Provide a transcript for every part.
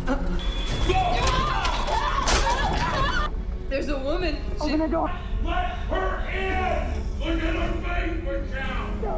There's a woman. Open the door. Let her in! Look at her face, Michelle! No.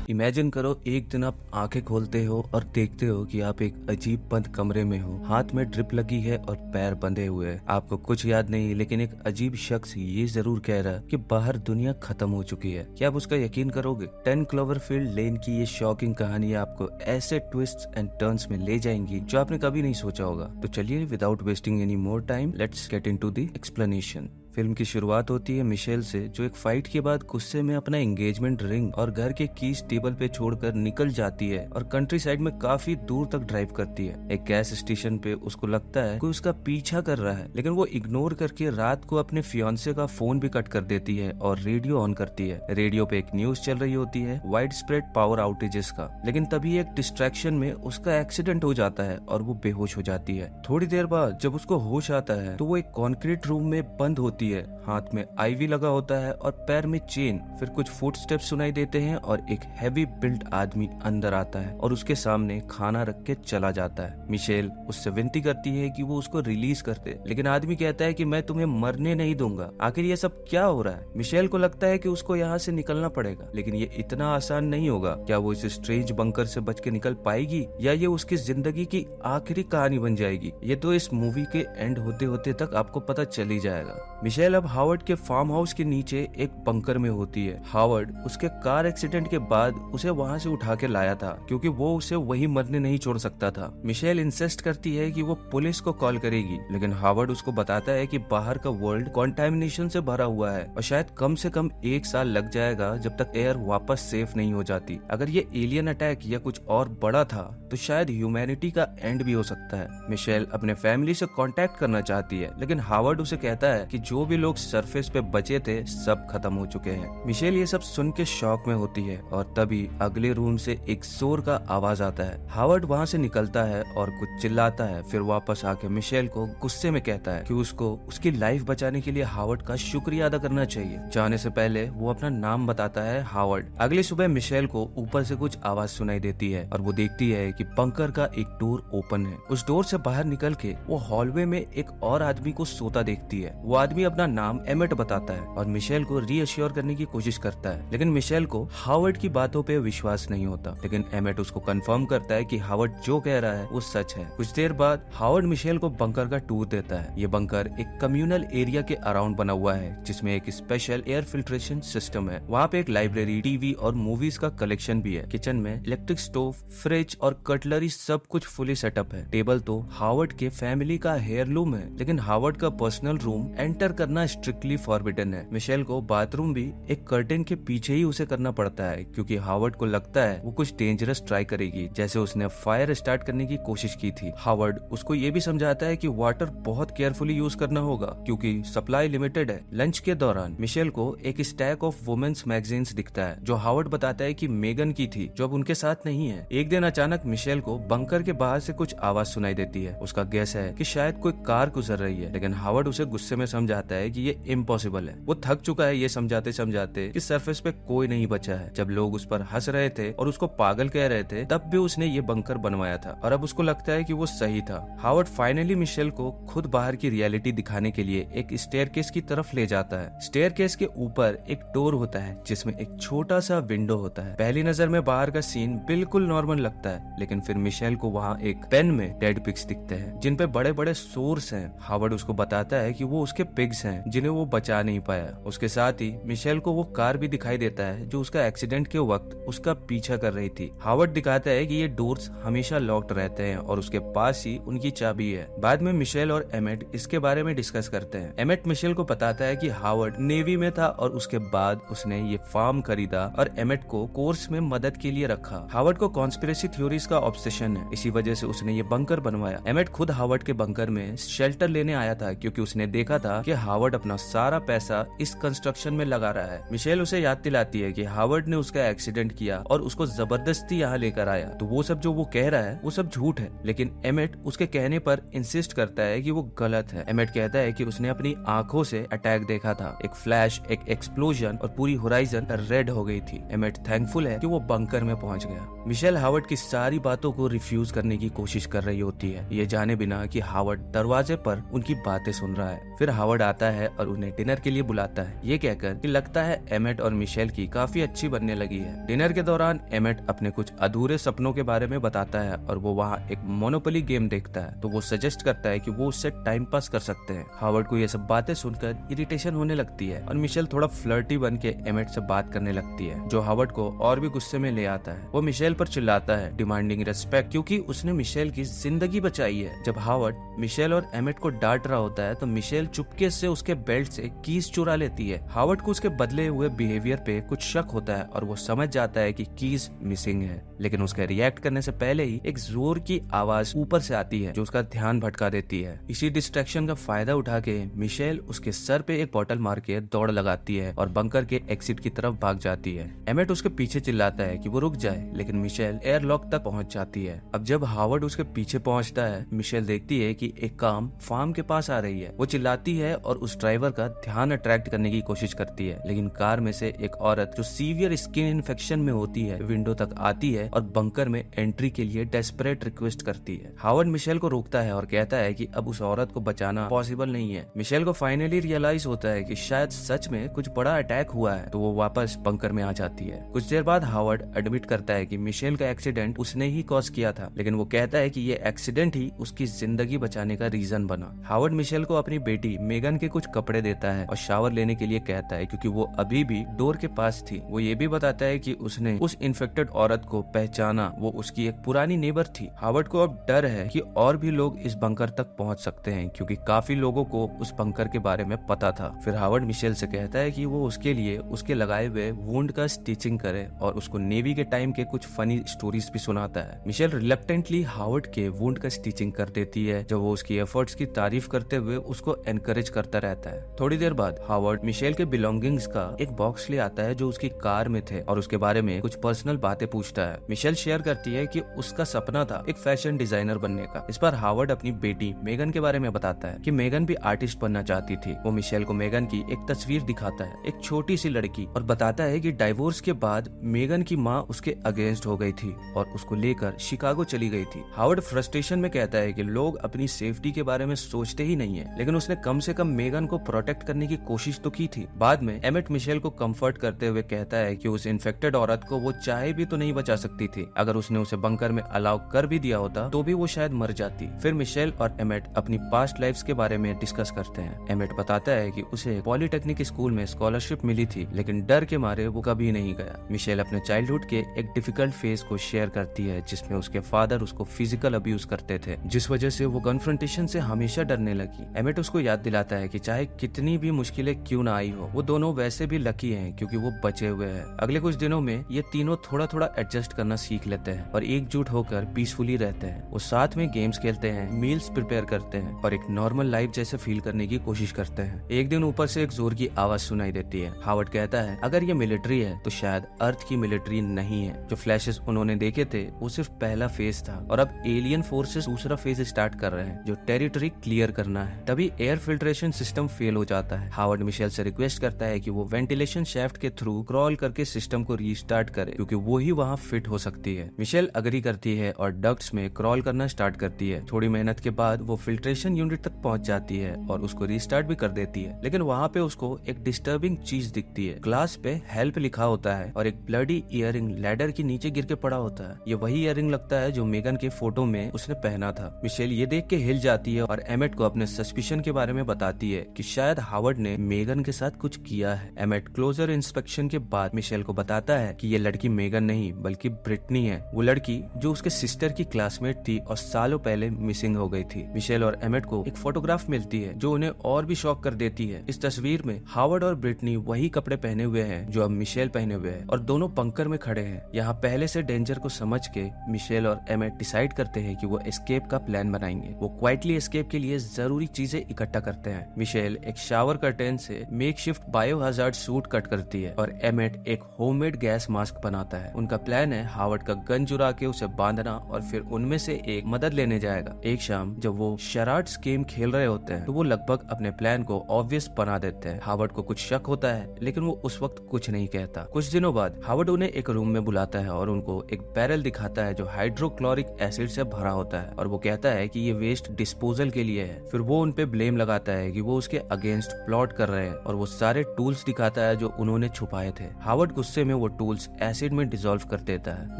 Imagine करो एक दिन आप आंखें खोलते हो और देखते हो कि आप एक अजीब बंद कमरे में हो, हाथ में ड्रिप लगी है और पैर बंधे हुए हैं। आपको कुछ याद नहीं, लेकिन एक अजीब शख्स ये जरूर कह रहा है कि बाहर दुनिया खत्म हो चुकी है। क्या आप उसका यकीन करोगे? 10 क्लोवरफील्ड लेन की ये शॉकिंग कहानी आपको ऐसे ट्विस्ट्स एंड टर्न्स में ले जाएंगी जो आपने कभी नहीं सोचा होगा। तो चलिए, without wasting any more time, let's get into the explanation. Film की शुरुआत होती है मिशेल से, जो एक फाइट के बाद गुस्से में अपना एंगेजमेंट रिंग और घर के कीज टेबल पे छोड़कर निकल जाती है और कंट्री साइड में काफी दूर तक ड्राइव करती है। एक गैस स्टेशन पे उसको लगता है कोई उसका पीछा कर रहा है, लेकिन वो इग्नोर करके रात को अपने फियांसे का फोन भी कट कर देती है और रेडियो ऑन करती है। रेडियो पे एक न्यूज चल रही होती है वाइड स्प्रेड पावर आउटेजेस का, लेकिन तभी एक डिस्ट्रैक्शन में उसका एक्सीडेंट हो जाता है और वो बेहोश हो जाती है। थोड़ी देर बाद जब उसको होश आता है तो वो एक कॉन्क्रीट रूम में बंद होती है। हाथ में आईवी लगा होता है और पैर में चेन। फिर कुछ फुटस्टेप्स सुनाई देते हैं और एक हैवी बिल्ड आदमी अंदर आता है और उसके सामने खाना रख के चला जाता है। मिशेल उससे विनती करती है कि वो उसको रिलीज कर दे, लेकिन आदमी कहता है कि मैं तुम्हें मरने नहीं दूंगा। आखिर ये सब क्या हो रहा है? मिशेल को लगता है कि उसको यहाँ से निकलना पड़ेगा, लेकिन ये इतना आसान नहीं होगा। क्या वो इस स्ट्रेंज बंकर से बच के निकल पाएगी या ये उसकी जिंदगी की आखिरी कहानी बन जाएगी? ये तो इस मूवी के एंड होते होते तक आपको पता चल ही जाएगा। मिशेल अब हावर्ड के फार्म हाउस के नीचे एक बंकर में होती है। हावर्ड उसके कार एक्सीडेंट के बाद उसे वहाँ से उठा के लाया था, क्योंकि वो उसे वही मरने नहीं छोड़ सकता था। मिशेल इंसिस्ट करती है कि वो पुलिस को कॉल करेगी, लेकिन हावर्ड उसको बताता है कि बाहर का वर्ल्ड कॉन्टेमिनेशन से भरा हुआ है और शायद कम से कम 1 साल लग जाएगा जब तक एयर वापस सेफ नहीं हो जाती। अगर ये एलियन अटैक या कुछ और बड़ा था तो शायद ह्यूमैनिटी का एंड भी हो सकता है। मिशेल अपने फैमिली से कांटेक्ट करना चाहती है, लेकिन हावर्ड उसे कहता है कि जो भी लोग सरफेस पे बचे थे सब खत्म हो चुके हैं। मिशेल ये सब सुन के शॉक में होती है और तभी अगले रूम से एक जोर का आवाज आता है। हावर्ड वहाँ से निकलता है और कुछ चिल्लाता है, फिर वापस आके मिशेल को गुस्से में कहता है कि उसको उसकी लाइफ बचाने के लिए हावर्ड का शुक्रिया अदा करना चाहिए। जाने से पहले वो अपना नाम बताता है, हावर्ड। अगली सुबह मिशेल को ऊपर से कुछ आवाज सुनाई देती है और वो देखती है कि बंकर का एक डोर ओपन है। उस डोर से बाहर निकल के वो हॉलवे में एक और आदमी को सोता देखती है। वो आदमी अपना नाम एमेट बताता है और मिशेल को रीअश्योर करने की कोशिश करता है, लेकिन मिशेल को हावर्ड की बातों पे विश्वास नहीं होता। लेकिन एमेट उसको कंफर्म करता है कि हावर्ड जो कह रहा है वो सच है। कुछ देर बाद हावर्ड मिशेल को बंकर का टूर देता है। ये बंकर एक कम्युनल एरिया के अराउंड बना हुआ है, जिसमें एक स्पेशल एयर फिल्ट्रेशन सिस्टम है। वहाँ पे एक लाइब्रेरी, टीवी और मूवीज का कलेक्शन भी है। किचन में इलेक्ट्रिक स्टोव, फ्रिज और कटलरी सब कुछ फुली सेटअप है। टेबल तो हावर्ड के फैमिली का हेयरलूम है, लेकिन हावर्ड का पर्सनल रूम एंटर करना स्ट्रिक्टली फॉरबिडन है। मिशेल को बाथरूम भी एक कर्टेन के पीछे ही उसे करना पड़ता है, क्योंकि हावर्ड को लगता है वो कुछ डेंजरस ट्राई करेगी, जैसे उसने फायर स्टार्ट करने की कोशिश की थी। हावर्ड उसको ये भी समझाता है कि वाटर बहुत केयरफुली यूज करना होगा, क्योंकि सप्लाई लिमिटेड है। लंच के दौरान मिशेल को एक स्टैक ऑफ वुमेन्स मैगजीन्स दिखता है, जो हावर्ड बताता है कि मेगन की थी, जो अब उनके साथ नहीं है। एक दिन अचानक मिशेल को बंकर के बाहर से कुछ आवाज सुनाई देती है। उसका गेस है कि शायद कोई कार गुजर रही है, लेकिन हावर्ड उसे गुस्से में समझाता है कि ये इम्पॉसिबल है। वो थक चुका है ये समझाते समझाते कि सरफेस पे कोई नहीं बचा है। जब लोग उस पर हंस रहे थे और उसको पागल कह रहे थे, तब भी उसने ये बंकर बनवाया था और अब उसको लगता है कि वो सही था। हावर्ड फाइनली मिशेल को खुद बाहर की रियलिटी दिखाने के लिए एक स्टेयरकेस की तरफ ले जाता है। स्टेयरकेस के ऊपर एक डोर होता है, जिसमें एक छोटा सा विंडो होता है। पहली नजर में बाहर का सीन बिल्कुल नॉर्मल लगता है, लेकिन फिर मिशेल को वहाँ एक पेन में डेड पिग्स दिखते हैं, जिन पे बड़े बड़े सोर्स हैं। हावर्ड उसको बताता है कि वो उसके पिग्स हैं, जिन्हें वो बचा नहीं पाया। उसके साथ ही मिशेल को वो कार भी दिखाई देता है जो उसका एक्सीडेंट के वक्त उसका पीछा कर रही थी। हावर्ड दिखाता है कि ये डोर्स हमेशा लॉक्ड रहते हैं और उसके पास ही उनकी चाबी है। बाद में मिशेल और एमेट इसके बारे में डिस्कस करते हैं। एमेट मिशेल को बताता है कि हावर्ड नेवी में था और उसके बाद उसने ये फार्म खरीदा और एमेट को कोर्स में मदद के लिए रखा। हावर्ड को कॉन्स्पिरेसी थ्योरीज का ऑब्सेशन है, इसी वजह से उसने ये बंकर बनवाया। एमेट खुद हावर्ड के बंकर में शेल्टर लेने आया था, क्योंकि उसने देखा था कि हावर्ड अपना सारा पैसा इस कंस्ट्रक्शन में लगा रहा है। मिशेल उसे याद दिलाती है कि हावर्ड ने उसका एक्सीडेंट किया और उसको जबरदस्ती यहाँ लेकर आया, तो वो सब जो वो कह रहा है वो सब झूठ है। लेकिन एमेट उसके कहने पर इंसिस्ट करता है कि वो गलत है। एमेट कहता है कि उसने अपनी आंखों से अटैक देखा था, एक फ्लैश, एक एक्सप्लोजन और पूरी होराइजन रेड हो गई थी। एमेट थैंकफुल है कि वो बंकर में पहुंच गया। मिशेल हावर्ड की सारी बातों को रिफ्यूज करने की कोशिश कर रही होती है, ये जाने बिना कि हावर्ड दरवाजे पर उनकी बातें सुन रहा है। फिर हावर्ड आता है और उन्हें डिनर के लिए बुलाता है, ये कहकर कि लगता है एमेट और मिशेल की काफी अच्छी बनने लगी है। डिनर के दौरान एमेट अपने कुछ अधूरे सपनों के बारे में बताता है और वो वहाँ एक मोनोपोली गेम देखता है, तो वो सजेस्ट करता है कि वो उससे टाइम पास कर सकते हैं। हावर्ड को ये सब बातें सुनकर इरिटेशन होने लगती है और मिशेल थोड़ा फ्लर्टी बन के एमेट से बात करने लगती है, जो हावर्ड को और भी गुस्से में ले आता है। वो मिशेल पर चिल्लाता है, डिमांडिंग रिस्पेक्ट, क्योंकि उसने मिशेल की जिंदगी बचाई है। जब हावर्ड मिशेल और एमेट को डांट रहा होता है तो मिशेल चुपके से उसके बेल्ट से कीज चुरा लेती है। हावर्ड को उसके बदले हुए बिहेवियर पे कुछ शक होता है और वो समझ जाता है कि कीज मिसिंग है, लेकिन उसके रिएक्ट करने से पहले ही एक जोर की आवाज ऊपर से आती है जो उसका ध्यान भटका देती है। इसी डिस्ट्रैक्शन का फायदा उठा के मिशेल उसके सर पे एक बॉटल मार के दौड़ लगाती है और बंकर के एग्जिट की तरफ भाग जाती है। एमेट उसके पीछे चिल्लाता है कि वो रुक जाए, लेकिन मिशेल एयरलॉक तक पहुंच जाती है। अब जब हावर्ड उसके पीछे पहुंचता है, मिशेल देखती है कि एक कार फार्म के पास आ रही है। वो चिल्लाती है और उस ड्राइवर का ध्यान अट्रैक्ट करने की कोशिश करती है, लेकिन कार में से एक औरत जो सीवियर स्किन इन्फेक्शन में होती है विंडो तक आती है और बंकर में एंट्री के लिए डेस्परेट रिक्वेस्ट करती है। हावर्ड मिशेल को रोकता है और कहता है कि अब उस औरत को बचाना पॉसिबल नहीं है। मिशेल को फाइनली रियलाइज होता है कि शायद सच में कुछ बड़ा अटैक हुआ है, तो वो वापस बंकर में आ जाती है। कुछ देर बाद हावर्ड एडमिट करता है कि मिशेल का एक्सीडेंट उसने ही कॉज किया था, लेकिन वो कहता है कि ये एक्सीडेंट ही उसकी जिंदगी बचाने का रीजन बना। हावर्ड मिशेल को अपनी बेटी मेगन के कुछ कपड़े देता है और शावर लेने के लिए कहता है, क्योंकि वो अभी भी डोर के पास थी। वो ये भी बताता है कि उसने उस इन्फेक्टेड औरत को पहचाना, वो उसकी एक पुरानी नेबर थी। हावर्ड को अब डर है कि और भी लोग इस बंकर तक पहुंच सकते हैं, क्योंकि काफी लोगों को उस बंकर के बारे में पता था। फिर हावर्ड मिशेल से कहता है कि वो उसके लिए उसके लगाए हुए वुंड का स्टिचिंग करे और उसको नेवी के टाइम के कुछ फनी स्टोरीज भी सुनाता है। मिशेल रिलक्टेंटली हावर्ड के वुंड का स्टिचिंग कर देती है, जब वो उसकी एफर्ट्स की तारीफ करते हुए उसको एनकरेज करता रहता है। थोड़ी देर बाद हावर्ड मिशेल के बिलोंगिंग्स का एक बॉक्स ले आता है जो उसकी कार में थे और उसके बारे में कुछ पर्सनल बातें पूछता है। मिशेल शेयर करती है कि उसका सपना था एक फैशन डिजाइनर बनने का। इस पर हावर्ड अपनी बेटी मेगन के बारे में बताता है कि मेगन भी आर्टिस्ट बनना चाहती थी। वो मिशेल को मेगन की एक तस्वीर दिखाता है, एक छोटी सी लड़की, और बताता है कि डाइवोर्स के बाद मेगन की माँ उसके अगेंस्ट हो गई थी और उसको लेकर शिकागो चली गई थी। हावर्ड फ्रस्ट्रेशन में कहता है कि लोग अपनी सेफ्टी के बारे में सोचते ही नहीं है, लेकिन उसने कम से कम मेगन को प्रोटेक्ट करने की कोशिश तो की थी। बाद में एमेट मिशेल को कंफर्ट करते हुए कहता है कि उस इन्फेक्टेड औरत को वो चाहे भी तो नहीं बचा सकती थी। अगर उसने उसे बंकर में अलाउ कर भी दिया होता तो भी वो शायद मर जाती। फिर मिशेल और एमेट अपनी पास्ट लाइफ्स के बारे में डिस्कस करते हैं। एमेट बताता है कि उसे पॉलिटेक्निक स्कूल में स्कॉलरशिप मिली थी, लेकिन डर के मारे वो कभी नहीं गया। मिशेल अपने चाइल्डहुड के एक डिफिकल्ट फेज को शेयर करती है, जिसमें उसके फादर उसको फिजिकल अब्यूज करते थे, जिस वजह से वो कन्फ्रंटेशन से हमेशा डरने लगी। एमेट उसको याद दिलाता है कि चाहे कितनी भी मुश्किलें क्यों ना आई हो, वो दोनों वैसे भी लकी हैं क्योंकि वो बचे हुए हैं। अगले कुछ दिनों में ये तीनों थोड़ा थोड़ा एडजस्ट करना सीख लेते हैं और एकजुट होकर पीसफुली रहते हैं। वो साथ में गेम्स खेलते हैं, मील्स प्रिपेयर करते हैं और एक नॉर्मल लाइफ जैसे फील करने की कोशिश करते हैं। एक दिन ऊपर से एक जोर की आवाज सुनाई देती है। हावर्ड कहता है अगर ये मिलिट्री है तो शायद अर्थ की मिलिट्री नहीं है। जो फ्लैशेस उन्होंने देखे थे वो सिर्फ पहला फेज था और अब एलियन फोर्सेस दूसरा फेज स्टार्ट कर रहे हैं, जो टेरिटरी क्लियर करना है। तभी एयर फिल्ट्रेशन सिस्टम फेल हो जाता है। हावर्ड मिशेल से रिक्वेस्ट करता है कि वो वेंटिलेशन शाफ्ट के थ्रू क्रॉल करके सिस्टम को रीस्टार्ट करे, क्योंकि वो ही वहाँ फिट हो सकती है। मिशेल अग्री करती है और डक्ट्स में क्रॉल करना स्टार्ट करती है। थोड़ी मेहनत के बाद वो फिल्ट्रेशन यूनिट तक पहुंच जाती है और उसको रीस्टार्ट भी कर देती है, लेकिन वहाँ पे उसको एक डिस्टर्बिंग चीज दिखती है। ग्लास पे हेल्प लिखा होता है और एक ब्लडी इयररिंग लैडर के नीचे गिर के पड़ा होता है। ये वही इयररिंग लगता है जो मेगन के फोटो में उसने पहना था। मिशेल ये देख के हिल जाती है और एमेट को अपने सस्पिशन के बारे में बताती है कि शायद हावर्ड ने मेगन के साथ कुछ किया है। एमेट क्लोजर इंस्पेक्शन के बाद मिशेल को बताता है कि ये लड़की मेगन नहीं बल्कि ब्रिटनी है, वो लड़की जो उसके सिस्टर की क्लासमेट थी और सालों पहले मिसिंग हो गई थी। मिशेल और एमेट को एक फोटोग्राफ मिलती है जो उन्हें और भी शॉक कर देती है। इस तस्वीर में हावर्ड और ब्रिटनी वही कपड़े पहने हुए हैं जो अब मिशेल पहने हुए हैं और दोनों बंकर में खड़े हैं। यहाँ पहले से डेंजर को समझ के मिशेल और एमेट डिसाइड करते हैं कि वो एस्केप का प्लान बनाएंगे। वो क्वाइटली एस्केप के लिए जरूरी चीजें इकट्ठा करते हैं। मिशेल एक शावर कर्टेन से मेकशिफ्ट बायोहजार्ड सूट कट करती है और एमेट एक होममेड गैस मास्क बनाता है। उनका प्लान है हावर्ड का गन चुरा के उसे बांधना और फिर उनमें से एक मदद लेने जाएगा। एक शाम जब वो शराड्स गेम खेल रहे होते हैं तो वो लगभग अपने प्लान को ऑब्वियस बना देते हैं। हावर्ड को कुछ शक होता है लेकिन वो उस वक्त कुछ नहीं कहता। कुछ दिनों बाद हावर्ड उन्हें एक रूम में बुलाता है और उनको एक बैरल दिखाता है जो हाइड्रोक्लोरिक एसिड से भरा होता है और वो कहता है कि ये वेस्ट डिस्पोजल के लिए है। फिर वो उनपे ब्लेम लगाता है कि वो उसके अगेंस्ट प्लॉट कर रहे हैं और वो सारे टूल्स दिखाता है जो उन्होंने छुपाए थे। हावर्ड गुस्से में वो टूल्स एसिड में डिसॉल्व कर देता है।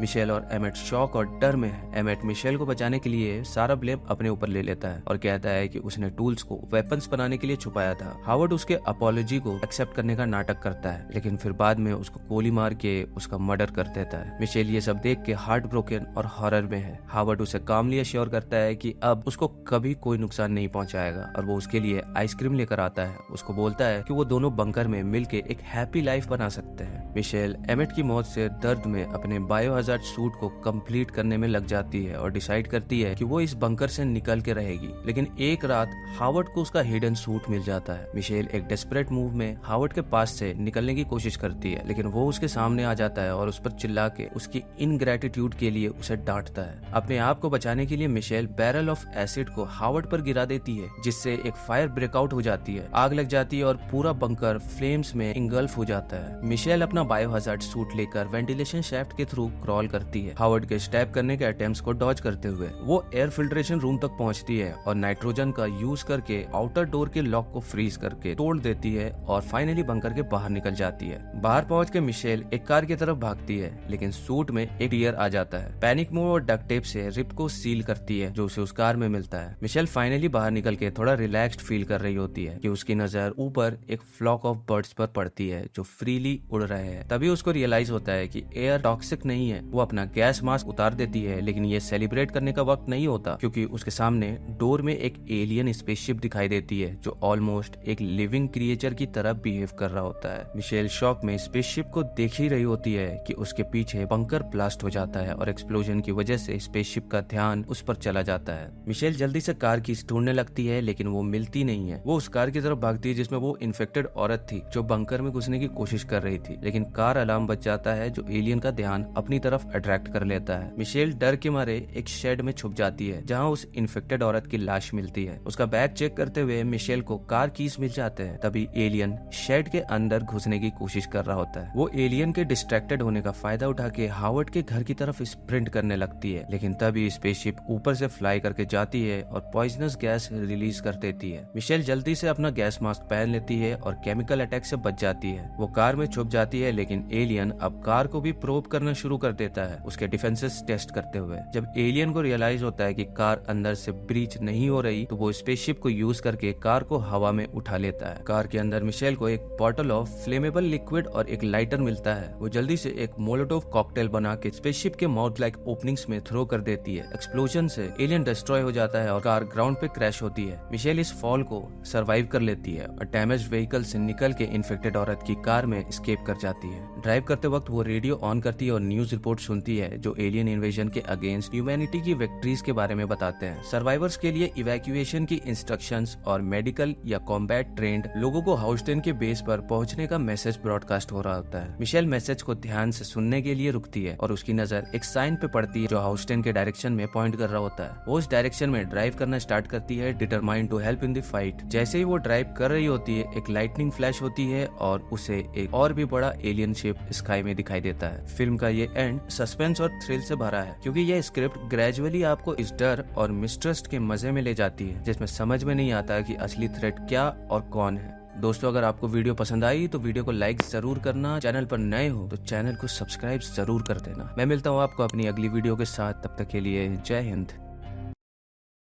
मिशेल और एमेट शॉक और डर में है। एमेट मिशेल को बचाने के लिए सारा ब्लेम अपने ऊपर ले लेता है और कहता है कि उसने टूल्स को वेपन्स बनाने के लिए छुपाया था। हावर्ड उसके अपॉलॉजी को एक्सेप्ट करने का नाटक करता है लेकिन फिर बाद में उसको गोली मार के उसका मर्डर कर देता है। मिशेल ये सब देख के हार्ट ब्रोकन और हॉरर में है। हावर्ड उसे कामली अश्योर करता है कि अब उसको कभी कोई नुकसान नहीं पहुंचाएगा और वो उसके लिए आइसक्रीम लेकर आता है। उसको बोलता है कि वो दोनों बंकर में मिलके एक हैप्पी लाइफ बना सकते हैं। मिशेल एमेट की मौत से दर्द में अपने बायोहजार्ड सूट को कंप्लीट करने में लग जाती है और डिसाइड करती है कि वो इस बंकर से निकल के रहेगी। लेकिन एक रात हावर्ड को उसका हिडन सूट मिल जाता है। मिशेल एक डेस्परेट मूव में हावर्ड के पास से निकलने की कोशिश करती है लेकिन वो उसके सामने आ जाता है और उस पर चिल्ला के उसकी इनग्रेटिट्यूड के लिए उसे डांटता है। अपने आप को बचाने के लिए मिशेल बैरल ऑफ एसिड को हावर्ड पर गिरा देती है जिससे एक फायर ब्रेकआउट हो जाती है। आग लग जाती है और पूरा बंकर फ्लेम्स में इंगल्फ हो जाता है। मिशेल अपना बायोहजार्ड सूट लेकर वेंटिलेशन शैफ्ट के थ्रू क्रॉल करती है। हावर्ड के स्टैब करने के अटेम्प्ट्स को डॉज करते हुए वो एयर फिल्ट्रेशन रूम तक पहुंचती है और नाइट्रोजन का यूज करके आउटर डोर के लॉक को फ्रीज करके तोड़ देती है और फाइनली बंकर के बाहर निकल जाती है। बाहर पहुंच के मिशेल एक कार की तरफ भागती है लेकिन सूट में एक टीयर आ जाता है। पैनिक मूव और डक्ट टेप से रिप को सील करती है जो उसे उस कार में मिलता है। मिशेल फाइनली बाहर निकल के थोड़ा रिलैक्स्ड फील कर रही होती है कि उसकी नजर ऊपर एक फ्लॉक ऑफ बर्ड्स पर पड़ती है जो फ्रीली उड़ रहे हैं। तभी उसको रियलाइज होता है कि एयर टॉक्सिक नहीं है। वो अपना गैस मास्क उतार देती है लेकिन ये सेलिब्रेट करने का वक्त नहीं होता क्योंकि उसके सामने डोर में एक एलियन स्पेसशिप दिखाई देती है जो ऑलमोस्ट एक लिविंग क्रिएचर की तरह बिहेव कर रहा होता है। मिशेल शॉक में स्पेसशिप को देख ही रही होती है कि उसके पीछे बंकर ब्लास्ट हो जाता है और एक्सप्लोजन की वजह से स्पेसशिप का ध्यान उस पर चला जाता है। मिशेल जल्दी से कार की ढूंढने लगती है लेकिन वो मिलती नहीं है। वो उस कार की तरफ भागती है जिसमें वो इन्फेक्टेड औरत थी जो बंकर में घुसने की कोशिश कर रही थी लेकिन कार अलार्म बज जाता है जो एलियन का ध्यान अपनी तरफ अट्रैक्ट कर लेता है। मिशेल डर के मारे एक शेड में छुप जाती है जहाँ उस इन्फेक्टेड औरत की लाश मिलती है। उसका बैग चेक करते हुए मिशेल को कार कीज मिल जाते हैं। तभी एलियन शेड के अंदर घुसने की कोशिश कर रहा होता है। वो एलियन के डिस्ट्रैक्टेड होने का फायदा उठा के हावर्ड के घर की तरफ स्प्रिंट करने लगती है लेकिन तभी स्पेसशिप ऊपर से फ्लाई करके जाती है और पॉइजनस गैस रिलीज कर देती है। मिशेल जल्दी से अपना गैस मास्क पहन लेती है और केमिकल अटैक से बच जाती है। वो कार में छुप जाती है लेकिन एलियन अब कार को भी प्रोब करना शुरू कर देता है उसके डिफेंसेस टेस्ट करते हुए। जब एलियन को रियलाइज होता है कि कार अंदर से ब्रीच नहीं हो रही तो वो स्पेसशिप को यूज करके कार को हवा में उठा लेता है। कार के अंदर मिशेल को एक बॉटल ऑफ फ्लेमेबल लिक्विड और एक लाइटर मिलता है। वो जल्दी से एक मोलोटोव कॉकटेल बना के स्पेसशिप के माउथ लाइक ओपनिंग्स में थ्रो कर देती है। एक्सप्लोजन से एलियन डिस्ट्रॉय हो जाता है और कार ग्राउंड पे क्रैश होती है। मिशेल इस फॉल को सरवाइव कर लेती है और डैमेज व्हीकल से निकल के इन्फेक्टेड औरत की कार में एस्केप कर जाती है। ड्राइव करते वक्त वो रेडियो ऑन करती है और न्यूज रिपोर्ट सुनती है जो एलियन इन्वेजन के अगेंस्ट ह्यूमैनिटी की विक्ट्रीज के बारे में बताते हैं। सर्वाइवर्स के लिए इवैक्यूएशन की इंस्ट्रक्शंस और मेडिकल या कॉम्बैट ट्रेंड लोगों को हाउस्टन के बेस पर पहुंचने का मैसेज ब्रॉडकास्ट हो रहा होता है। मिशेल मैसेज को ध्यान से सुनने के लिए रुकती है और उसकी नजर एक साइन पे पड़ती है जो हाउस्टन के डायरेक्शन में पॉइंट कर रहा होता है। वो उस डायरेक्शन में ड्राइव करना स्टार्ट करती है determined to help in the fight. जैसे ही वो ड्राइव कर रही होती है एक लाइटनिंग फ्लैश होती है और उसे एक और भी बड़ा एलियन शिप स्काई में दिखाई देता है। फिल्म का ये एंड सस्पेंस और थ्रिल से भरा है क्योंकि यह स्क्रिप्ट ग्रेजुअली आपको इस डर और मिसट्रस्ट के मजे में ले जाती है जिसमें समझ में नहीं आता कि असली थ्रेट क्या और कौन है। दोस्तों अगर आपको वीडियो पसंद आई तो वीडियो को लाइक जरूर करना। चैनल पर नए हो तो चैनल को सब्सक्राइब जरूर कर देना। मैं मिलता हूँ आपको अपनी अगली वीडियो के साथ। तब तक के लिए जय हिंद।